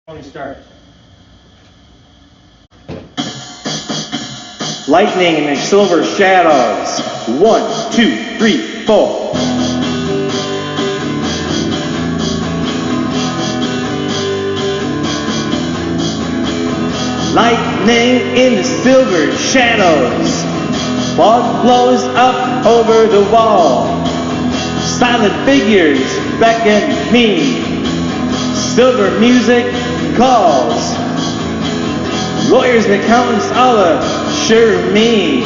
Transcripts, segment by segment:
When we start. Lightning in the silver shadows. 1, 2, 3, 4. Lightning in the silver shadows. Fog blows up over the wall. Silent figures beckon me. Silver music calls. Lawyers and accountants all assure me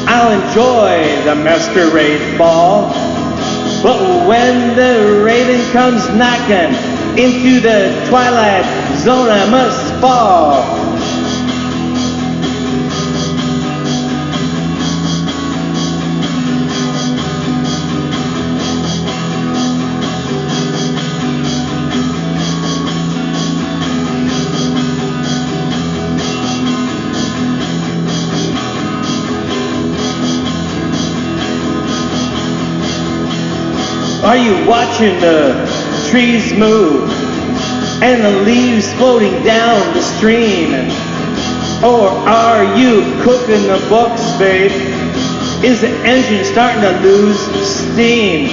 I'll enjoy the masquerade ball. But when the raven comes knocking into the twilight zone, I must fall. Are you watching the trees move and the leaves floating down the stream? Or are you cooking the books, babe? Is the engine starting to lose steam?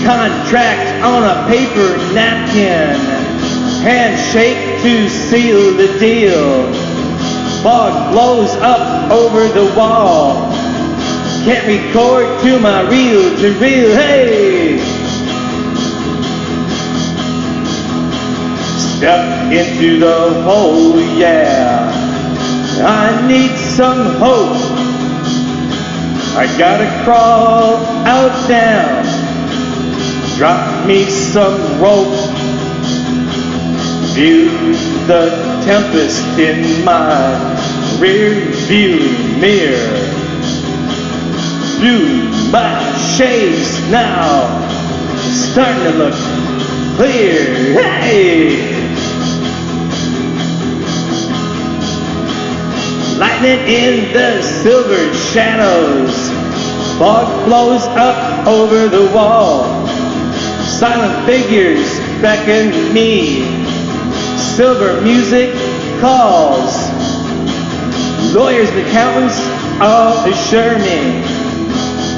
Contract on a paper napkin, handshake to seal the deal. Fog blows up over the wall. Can't record to my reel-to-reel, hey! Step into the hole, yeah. I need some hope. I gotta crawl out down. Drop me some rope. View the tempest in my rear view mirror. Through my shades now, starting to look clear. Hey! Lightning in the silver shadows. Fog blows up over the wall. Silent figures beckon me. Silver music calls. Lawyers and accountants all assure me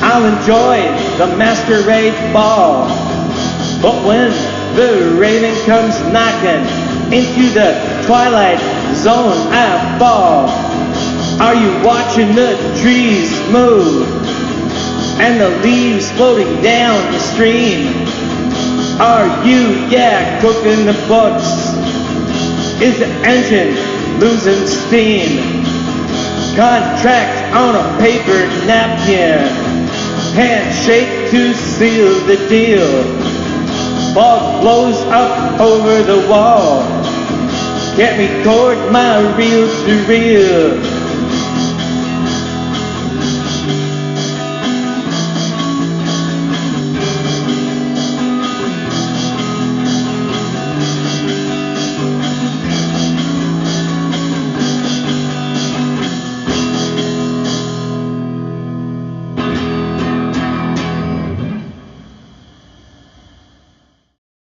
I'll enjoy the masquerade ball. But when the raven comes knocking into the twilight zone, I fall. Are you watching the trees move and the leaves floating down the stream? Are you, cooking the books? Is the engine losing steam? Contract on a paper napkin, handshake to seal the deal. Fog blows up over the wall. Can't record my reel-to-reel.